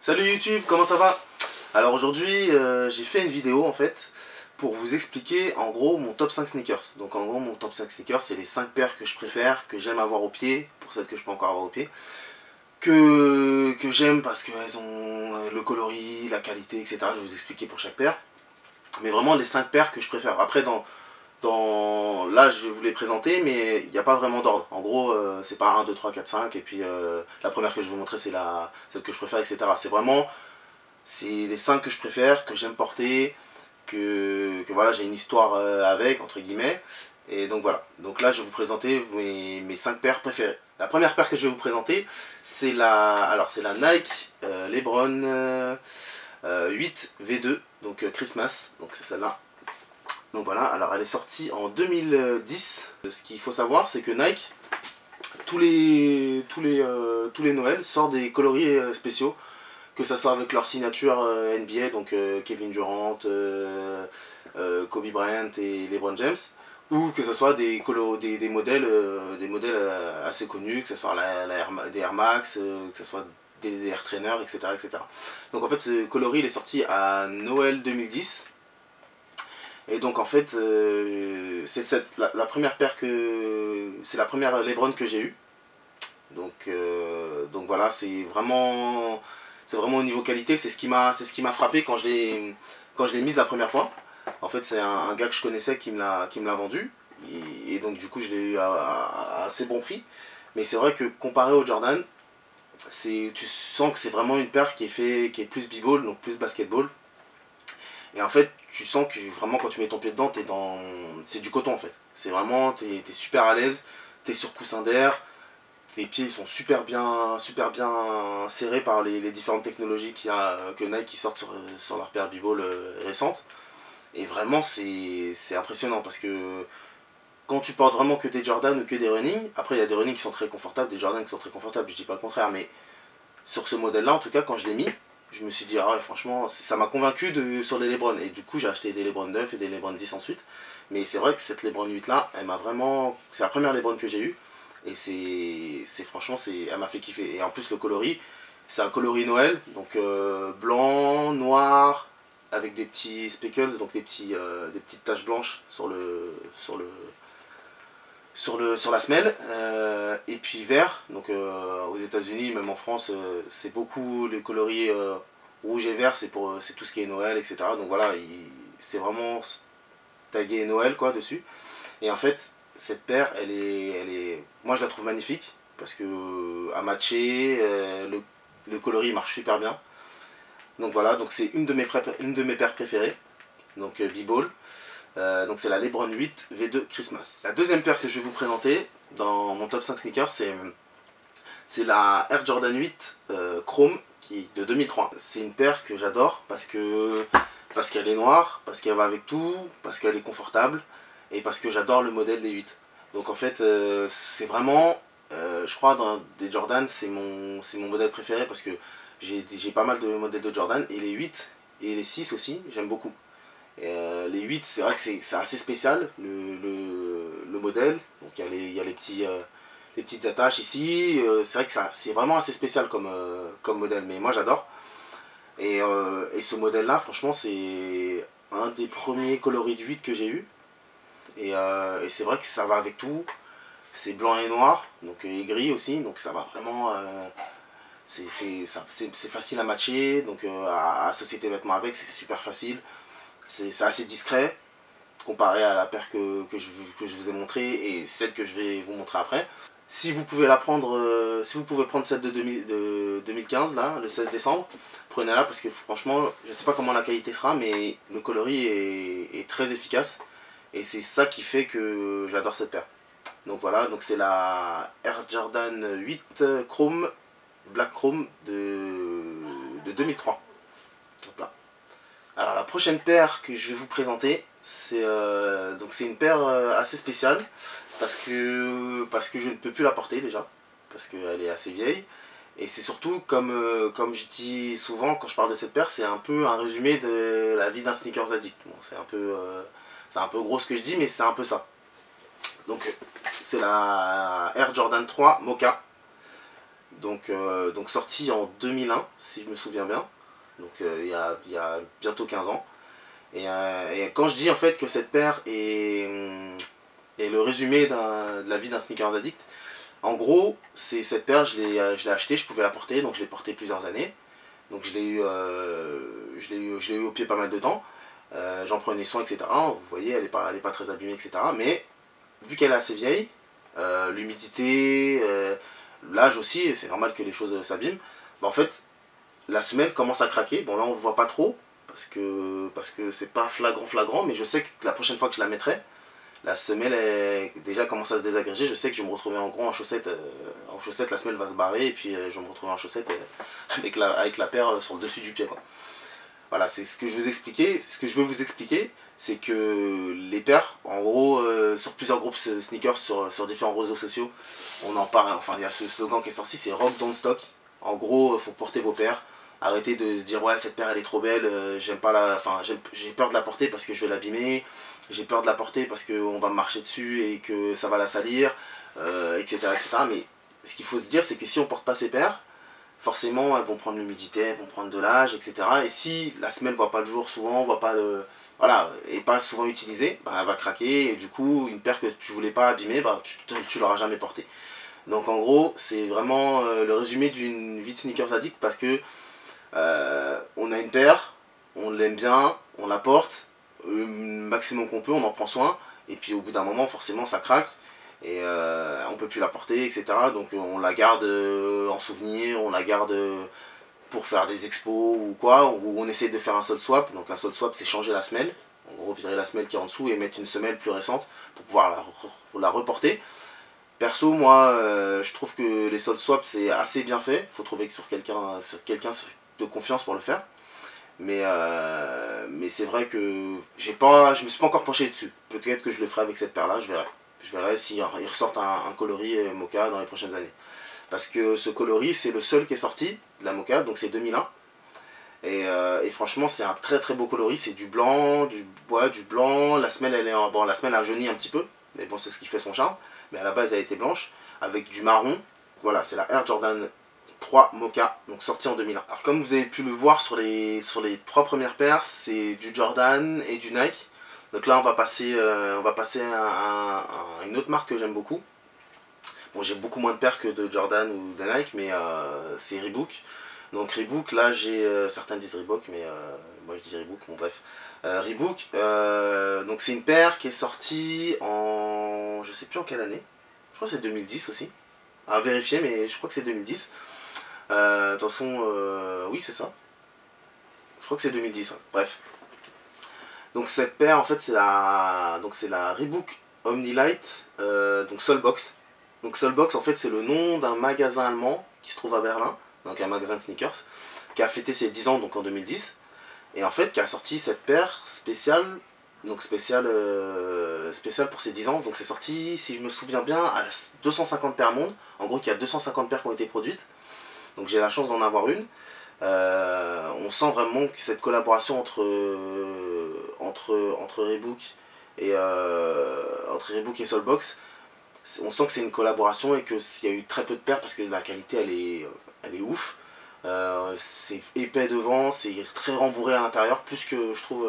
Salut YouTube, comment ça va? Alors aujourd'hui j'ai fait une vidéo en fait pour vous expliquer en gros mon top 5 sneakers. Donc en gros mon top 5 sneakers c'est les 5 paires que je préfère, que j'aime avoir au pied, pour celles que je peux encore avoir au pied, que j'aime parce qu'elles ont le coloris, la qualité, etc. Je vais vous expliquer pour chaque paire. Mais vraiment les 5 paires que je préfère. Après là je vais vous les présenter mais il n'y a pas vraiment d'ordre. En gros c'est pas 1, 2, 3, 4, 5 et puis la première que je vais vous montrer c'est celle que je préfère, etc. C'est les 5 que je préfère, que j'aime porter, que voilà j'ai une histoire avec entre guillemets. Et donc voilà, donc là je vais vous présenter mes 5 paires préférées. La première paire que je vais vous présenter c'est la Nike LeBron 8 V2, donc Christmas, donc c'est celle-là. Donc voilà, alors elle est sortie en 2010. Ce qu'il faut savoir, c'est que Nike, tous les Noëls, sort des coloris spéciaux, que ça soit avec leur signature NBA, donc Kevin Durant, Kobe Bryant et LeBron James, ou que ce soit des modèles, assez connus, que ce soit des Air Max, que ce soit des Air Trainer, etc., etc. Donc en fait, ce coloris il est sorti à Noël 2010. Et donc en fait, c'est la première paire c'est la première LeBron que j'ai eue. Donc voilà, c'est vraiment au niveau qualité, c'est ce qui m'a frappé quand je l'ai mise la première fois. En fait, c'est un gars que je connaissais qui me l'a vendu. Et donc du coup, je l'ai eu à assez bon prix. Mais c'est vrai que comparé au Jordan, tu sens que c'est vraiment une paire qui est plus b-ball, donc plus basketball. Et en fait, tu sens que vraiment quand tu mets ton pied dedans, c'est du coton en fait. C'est vraiment, t'es super à l'aise, t'es sur coussin d'air, tes pieds ils sont super bien serrés par les différentes technologies que Nike qui sortent sur leur paire b-ball récente. Et vraiment, c'est impressionnant parce que quand tu portes vraiment que des Jordan ou que des running, après il y a des running qui sont très confortables, des Jordan qui sont très confortables, je dis pas le contraire, mais sur ce modèle là en tout cas quand je l'ai mis, je me suis dit ah ouais franchement ça m'a convaincu sur les Lebron, et du coup j'ai acheté des Lebron 9 et des Lebron 10 ensuite. Mais c'est vrai que cette Lebron 8 là, elle m'a vraiment, c'est la première Lebron que j'ai eue, et franchement elle m'a fait kiffer. Et en plus le coloris, c'est un coloris Noël, donc blanc, noir, avec des petits speckles, donc des petites taches blanches sur la semelle, et puis vert. Donc aux États-Unis, même en France, c'est beaucoup les coloris rouge et vert, c'est tout ce qui est Noël, etc. Donc voilà, c'est vraiment tagué Noël quoi dessus. Et en fait, cette paire, moi je la trouve magnifique parce que à matcher, le coloris marche super bien. Donc voilà, donc c'est une de mes paires préférées, donc B-Ball. Donc c'est la LeBron 8 V2 Christmas. La deuxième paire que je vais vous présenter dans mon top 5 sneakers, c'est la Air Jordan 8 Chrome de 2003. C'est une paire que j'adore parce qu'elle est noire, parce qu'elle va avec tout, parce qu'elle est confortable et parce que j'adore le modèle des 8. Donc en fait c'est vraiment, je crois dans des Jordan c'est mon modèle préféré parce que j'ai pas mal de modèles de Jordan, et les 8 et les 6 aussi j'aime beaucoup. Les 8, c'est vrai que c'est assez spécial le modèle. Donc il y a les petites attaches ici. C'est vrai que c'est vraiment assez spécial comme modèle, mais moi j'adore. Et ce modèle là, franchement, c'est un des premiers coloris de 8 que j'ai eu. Et c'est vrai que ça va avec tout. C'est blanc et noir, donc et gris aussi, donc ça va vraiment. C'est facile à matcher, donc à associer tes vêtements avec, c'est super facile. C'est assez discret comparé à la paire que je vous ai montré et celle que je vais vous montrer après. Si vous pouvez prendre celle de 2015 là, le 16 décembre, prenez-la parce que franchement, je sais pas comment la qualité sera, mais le coloris est très efficace et c'est ça qui fait que j'adore cette paire. Donc voilà, donc c'est la Air Jordan 8 Chrome, Black Chrome de 2003. Hop là. Alors la prochaine paire que je vais vous présenter, c'est une paire assez spéciale parce que je ne peux plus la porter déjà, parce qu'elle est assez vieille. Et c'est surtout, comme je dis souvent quand je parle de cette paire, c'est un peu un résumé de la vie d'un sneakers addict. Bon, c'est un peu gros ce que je dis, mais c'est un peu ça. Donc c'est la Air Jordan 3 Mocha donc sorti en 2001, si je me souviens bien. Donc il y a bientôt 15 ans. Et quand je dis en fait que cette paire est le résumé de la vie d'un sneakers addict, en gros, c'est cette paire, je l'ai achetée, je pouvais la porter, donc je l'ai portée plusieurs années. Donc je l'ai eu au pied pas mal de temps. J'en prenais soin, etc. Vous voyez, elle est pas très abîmée, etc. Mais vu qu'elle est assez vieille, l'humidité, l'âge aussi, c'est normal que les choses s'abîment. Bah, en fait, la semelle commence à craquer. Bon là on ne le voit pas trop parce que c'est pas flagrant, mais je sais que la prochaine fois que je la mettrai, la semelle déjà commence à se désagréger. Je sais que je vais me retrouver en gros en chaussettes, la semelle va se barrer et puis je vais me retrouver en chaussettes avec la paire sur le dessus du pied, quoi. Voilà, c'est ce que je vous expliquais. Ce que je veux vous expliquer, c'est que les paires, en gros, sur plusieurs groupes sneakers, sur différents réseaux sociaux, on en parle. Enfin, il y a ce slogan qui est sorti, c'est Rock Don't Stock. En gros, il faut porter vos paires. Arrêtez de se dire, ouais, cette paire elle est trop belle, j'aime pas la. Enfin, j'ai peur de la porter parce que je vais l'abîmer. J'ai peur de la porter parce qu'on va me marcher dessus et que ça va la salir, etc., etc. Mais ce qu'il faut se dire, c'est que si on porte pas ces paires, forcément elles vont prendre l'humidité, elles vont prendre de l'âge, etc. Et si la semelle ne voit pas le jour souvent, voit pas voilà, et pas souvent utilisée, bah, elle va craquer et du coup une paire que tu voulais pas abîmer, bah, tu l'auras jamais portée. Donc en gros c'est vraiment le résumé d'une vie de sneakers addict parce que on a une paire, on l'aime bien, on la porte, le maximum qu'on peut, on en prend soin, et puis au bout d'un moment forcément ça craque et on peut plus la porter, etc. Donc on la garde en souvenir, on la garde pour faire des expos ou quoi, ou on essaie de faire un sol swap. Donc un sol swap c'est changer la semelle, en gros virer la semelle qui est en dessous et mettre une semelle plus récente pour pouvoir la reporter. Perso, moi, je trouve que les sol swaps c'est assez bien fait. Faut trouver sur quelqu'un de confiance pour le faire. Mais c'est vrai que je me suis pas encore penché dessus. Peut-être que je le ferai avec cette paire-là, je verrai. Je verrai s'il ressort un coloris Mocha dans les prochaines années. Parce que ce coloris, c'est le seul qui est sorti de la Mocha, donc c'est 2001. Et franchement, c'est un très très beau coloris. C'est du blanc, du bois, du blanc. La semelle, bon, la semelle a jauni un petit peu, mais bon, c'est ce qui fait son charme. Mais à la base, elle était blanche, avec du marron. Voilà, c'est la Air Jordan 3 Mocha, donc sortie en 2001. Alors comme vous avez pu le voir sur les trois premières paires, c'est du Jordan et du Nike. Donc là, on va passer à une autre marque que j'aime beaucoup. Bon, j'ai beaucoup moins de paires que de Jordan ou de Nike, mais c'est Reebok. Donc Reebok, là j'ai, certains disent Reebok, mais moi je dis Reebok, bon bref. Reebok, donc c'est une paire qui est sortie en, je sais plus en quelle année, je crois que c'est 2010 aussi, à vérifier, mais je crois que c'est 2010. De toute façon, oui c'est ça, je crois que c'est 2010, ouais. Bref. Donc cette paire en fait c'est la Reebok Omnilight, donc Soulbox. Donc Soulbox en fait c'est le nom d'un magasin allemand qui se trouve à Berlin, donc un magasin de sneakers, qui a fêté ses 10 ans donc en 2010, et en fait qui a sorti cette paire spéciale, donc spéciale pour ses 10 ans, donc c'est sorti si je me souviens bien à 250 paires monde, en gros il y a 250 paires qui ont été produites, donc j'ai la chance d'en avoir une. On sent vraiment que cette collaboration entre Reebok et Soulbox, on sent que c'est une collaboration et qu'il y a eu très peu de paires parce que la qualité elle est ouf. C'est épais devant, c'est très rembourré à l'intérieur, plus que je trouve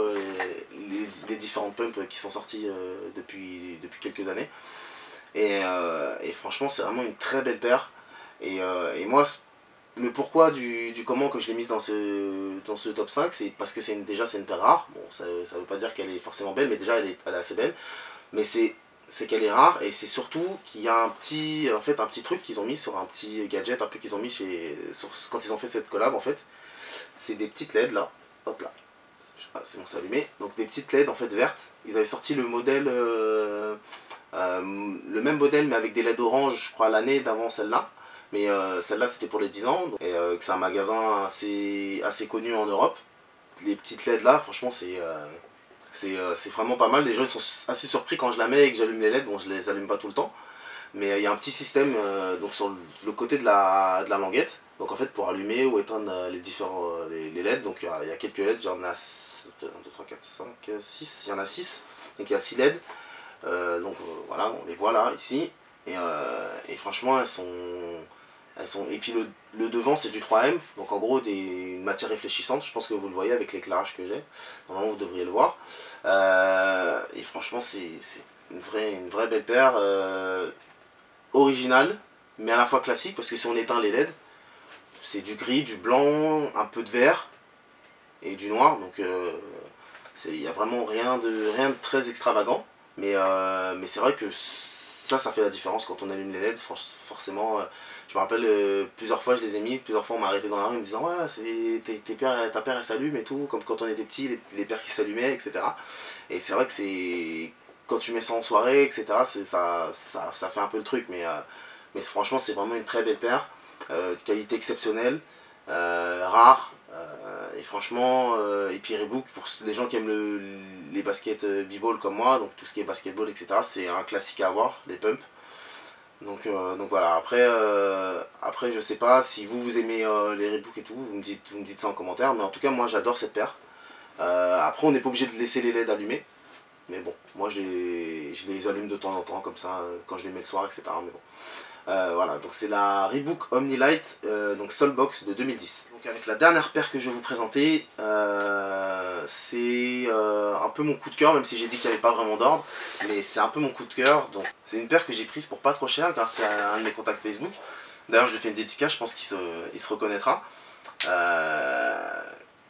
les différentes pumps qui sont sorties depuis quelques années. Et franchement, c'est vraiment une très belle paire. Et moi, le pourquoi du comment que je l'ai mise dans ce top 5, c'est parce que déjà c'est une paire rare. Bon, ça veut pas dire qu'elle est forcément belle, mais déjà elle est assez belle. Mais c'est qu'elle est rare et c'est surtout qu'il y a en fait, un petit truc qu'ils ont mis sur un petit gadget un peu qu'ils ont mis quand ils ont fait cette collab en fait. C'est des petites LED là, hop là, c'est bon, c'est allumé. Donc des petites LED en fait vertes. Ils avaient sorti le modèle, le même modèle mais avec des LED orange, je crois l'année d'avant celle-là. Mais celle-là c'était pour les 10 ans et c'est un magasin assez connu en Europe. Les petites LED là, franchement c'est vraiment pas mal. Les gens ils sont assez surpris quand je la mets et que j'allume les LED. Bon, je les allume pas tout le temps, mais il y a un petit système donc sur le côté de la languette. Donc en fait pour allumer ou éteindre les LED, donc il y a quelques LED, il y en a 1, 2, 3, 4, 5, 6, il y en a 6. Donc il y a 6 LED. Donc voilà, on les voit là, ici. Et franchement Et puis le devant c'est du 3M, donc en gros une matière réfléchissante, je pense que vous le voyez avec l'éclairage que j'ai, normalement vous devriez le voir. Et franchement c'est une vraie belle paire, originale, mais à la fois classique, parce que si on éteint les LED, c'est du gris, du blanc, un peu de vert et du noir, donc il n'y a vraiment rien de très extravagant, mais c'est vrai que ça fait la différence quand on allume les LED, forcément. Je me rappelle plusieurs fois je les ai mis, plusieurs fois on m'a arrêté dans la rue en me disant ouais ta paire elle s'allume et tout, comme quand on était petit, les paires qui s'allumaient, etc. Et c'est vrai que c'est quand tu mets ça en soirée, etc. Ça fait un peu le truc, mais franchement c'est vraiment une très belle paire, de qualité exceptionnelle, rare. Et franchement, et puis Reebok, pour les gens qui aiment les baskets b-ball comme moi, donc tout ce qui est basketball, etc., c'est un classique à avoir, les pumps. Donc voilà, après je sais pas si vous aimez les Reebok et tout, vous me dites ça en commentaire, mais en tout cas moi j'adore cette paire. Après on n'est pas obligé de laisser les LED allumés, mais bon, moi je les allume de temps en temps comme ça, quand je les mets le soir, etc. Mais bon. Voilà, donc c'est la Reebok Omnilight, donc Soulbox de 2010. Donc avec la dernière paire que je vais vous présenter, c'est un peu mon coup de cœur, même si j'ai dit qu'il n'y avait pas vraiment d'ordre, mais c'est un peu mon coup de cœur. Donc c'est une paire que j'ai prise pour pas trop cher grâce à un de mes contacts Facebook. D'ailleurs je lui fais une dédicace, je pense qu'il se reconnaîtra.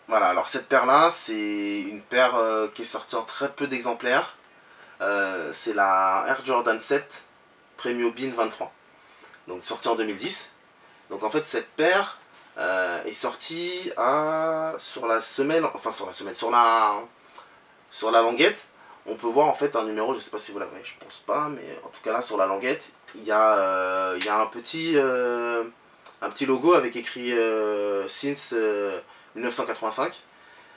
Voilà, alors cette paire là, c'est une paire qui est sortie en très peu d'exemplaires. C'est la Air Jordan 7 Premium Bean 23. Donc sortie en 2010. Donc en fait cette paire est sortie sur la semelle, enfin sur la semelle, sur la languette. On peut voir en fait un numéro, je sais pas si vous l'avez, je pense pas, mais en tout cas là sur la languette, il y a un petit logo avec écrit Since 1985.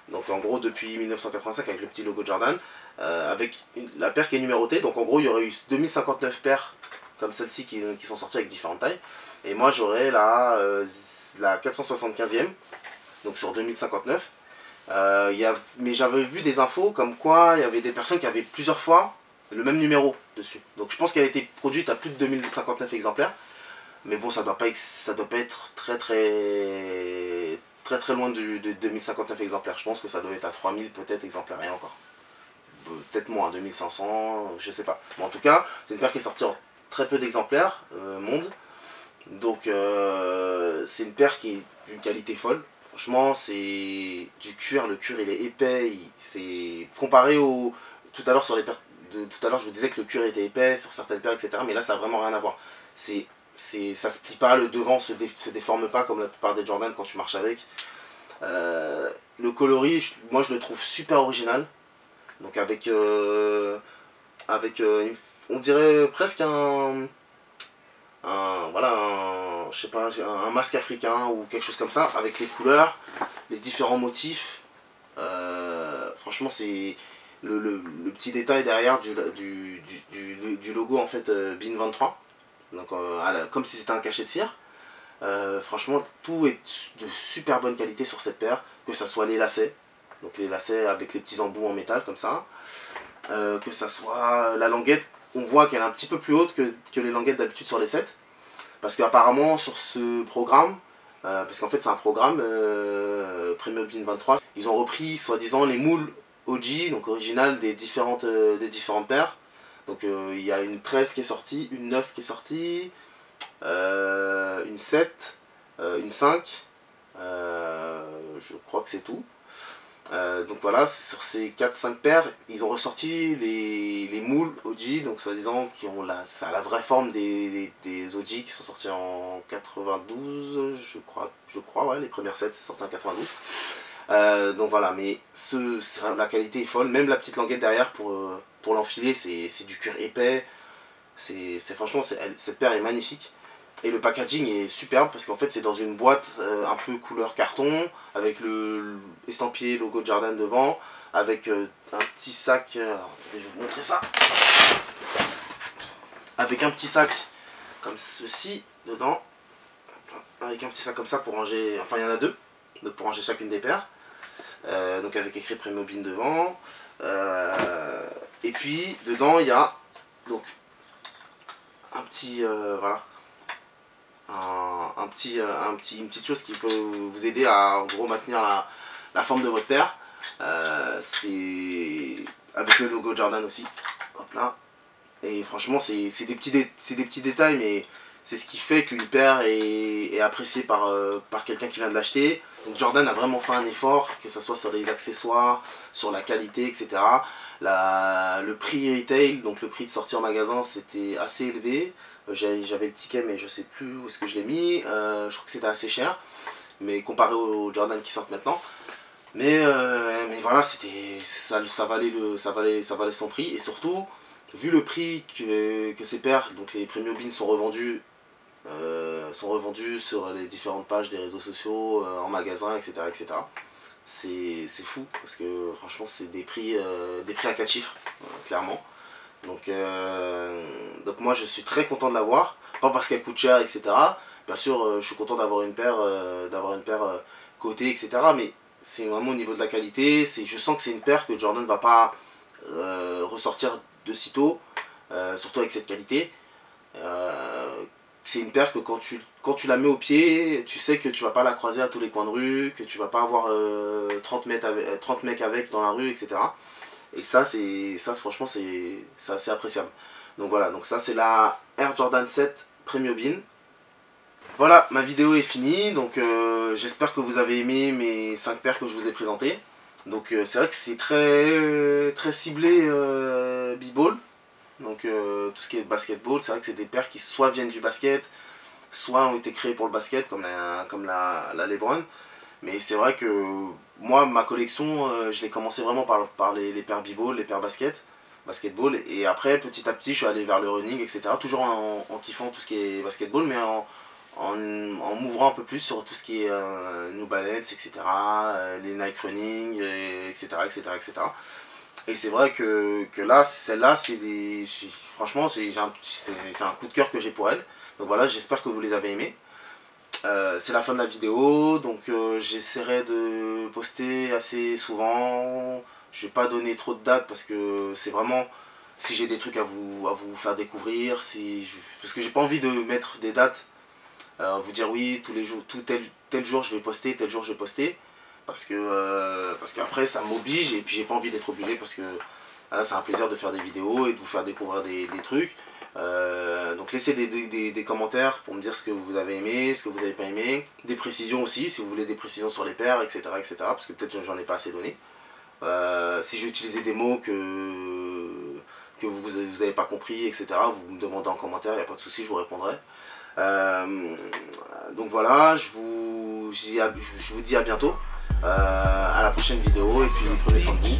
Donc en gros depuis 1985 avec le petit logo Jordan, avec la paire qui est numérotée. Donc en gros il y aurait eu 2059 paires comme celle-ci qui sont sorties avec différentes tailles. Et moi j'aurais la 475e, donc sur 2059. Mais j'avais vu des infos comme quoi il y avait des personnes qui avaient plusieurs fois le même numéro dessus. Donc je pense qu'elle a été produite à plus de 2059 exemplaires. Mais bon, ça doit pas être très loin de 2059 exemplaires. Je pense que ça doit être à 3000 peut-être exemplaires et encore. Peut-être moins, 2500, je sais pas. Mais en tout cas, c'est une paire qui est sortie en très peu d'exemplaires, monde. Donc c'est une paire qui est d'une qualité folle. Franchement, c'est du cuir, le cuir il est épais. C'est comparé au. Tout à l'heure sur les paires. Tout à l'heure je vous disais que le cuir était épais sur certaines paires, etc. Mais là ça n'a vraiment rien à voir. Ça se plie pas, le devant se déforme pas comme la plupart des Jordan quand tu marches avec. Le coloris, moi je le trouve super original. Donc on dirait presque voilà, je sais pas, un masque africain ou quelque chose comme ça, avec les couleurs, les différents motifs. Franchement, c'est le petit détail derrière du logo en fait BIN 23. Donc, comme si c'était un cachet de cire. Franchement, tout est de super bonne qualité sur cette paire, que ça soit les lacets, donc les lacets avec les petits embouts en métal comme ça, que ça soit la languette. On voit qu'elle est un petit peu plus haute que les languettes d'habitude sur les 7. Parce qu'apparemment sur ce programme, parce qu'en fait c'est un programme Premium Bean 23, ils ont repris soi-disant les moules OG, donc originales des différentes paires. Donc il y a une 13 qui est sortie, une 9 qui est sortie, une 7, une 5, je crois que c'est tout. Donc voilà, sur ces 4-5 paires, ils ont ressorti les moules OG, donc soi-disant ça a la vraie forme des OG qui sont sortis en 92, je crois ouais, les premières sets c'est sorti en 92. Donc voilà, mais la qualité est folle, même la petite languette derrière pour l'enfiler, c'est du cuir épais, franchement, cette paire est magnifique. Et le packaging est superbe parce qu'en fait c'est dans une boîte un peu couleur carton, avec le estampillé logo Jordan devant, avec un petit sac, je vais vous montrer ça, avec un petit sac comme ceci dedans, avec un petit sac comme ça pour ranger, enfin il y en a deux, donc pour ranger chacune des paires, donc avec écrit Premobile devant, et puis dedans il y a donc un petit, voilà, une petite chose qui peut vous aider à en gros maintenir la forme de votre paire. C'est avec le logo Jordan aussi. Hop là. Et franchement, c'est des petits détails, mais c'est ce qui fait qu'une paire est appréciée par quelqu'un qui vient de l'acheter. Donc Jordan a vraiment fait un effort, que ce soit sur les accessoires, sur la qualité, etc. Le prix retail, donc le prix de sortie en magasin, c'était assez élevé. J'avais le ticket, mais je sais plus où est-ce que je l'ai mis. Je crois que c'était assez cher, mais comparé aux Jordan qui sortent maintenant. Mais voilà, ça valait son prix. Et surtout, vu le prix que ces paires, donc les Premium Beans sont revendus sur les différentes pages des réseaux sociaux, en magasin, etc. etc. C'est fou, parce que franchement, c'est des prix à 4 chiffres, clairement. Donc moi, je suis très content de l'avoir. Pas parce qu'elle coûte cher, etc. Bien sûr, je suis content d'avoir une paire, cotée, etc. Mais c'est vraiment au niveau de la qualité. Je sens que c'est une paire que Jordan ne va pas ressortir de sitôt, surtout avec cette qualité. C'est une paire que quand tu la mets au pied, tu sais que tu vas pas la croiser à tous les coins de rue, que tu vas pas avoir 30 mecs avec dans la rue, etc. Et ça franchement, c'est assez appréciable. Donc voilà, donc ça c'est la Air Jordan 7 Premium Bean. Voilà, ma vidéo est finie, donc j'espère que vous avez aimé mes 5 paires que je vous ai présentées. Donc c'est vrai que c'est très ciblé b-ball. Donc tout ce qui est basketball, c'est vrai que c'est des paires qui soit viennent du basket, soit ont été créées pour le basket, comme la LeBron. Mais c'est vrai que moi, ma collection, je l'ai commencé vraiment par les paires b-ball, les paires basketball. Et après, petit à petit, je suis allé vers le running, etc. Toujours en kiffant tout ce qui est basketball, mais en m'ouvrant un peu plus sur tout ce qui est New Balance, etc. Les Nike Running, etc. etc., etc. Et c'est vrai que là, celle-là, franchement, c'est un coup de cœur que j'ai pour elle. Donc voilà, j'espère que vous les avez aimés. C'est la fin de la vidéo, donc j'essaierai de poster assez souvent. Je vais pas donner trop de dates parce que c'est vraiment si j'ai des trucs à vous faire découvrir, parce que j'ai pas envie de mettre des dates, vous dire oui, tous les jours, tel jour je vais poster, tel jour je vais poster. Parce qu'après ça m'oblige et puis j'ai pas envie d'être obligé parce que là c'est un plaisir de faire des vidéos et de vous faire découvrir des trucs. Donc laissez des commentaires pour me dire ce que vous avez aimé, ce que vous n'avez pas aimé. Des précisions aussi, si vous voulez des précisions sur les paires, etc. etc. parce que peut-être j'en ai pas assez donné. Si j'ai utilisé des mots que vous n'avez pas compris, etc. Vous me demandez en commentaire, il n'y a pas de souci, je vous répondrai. Donc voilà, je vous dis à bientôt. À la prochaine vidéo et puis prenez soin de vous et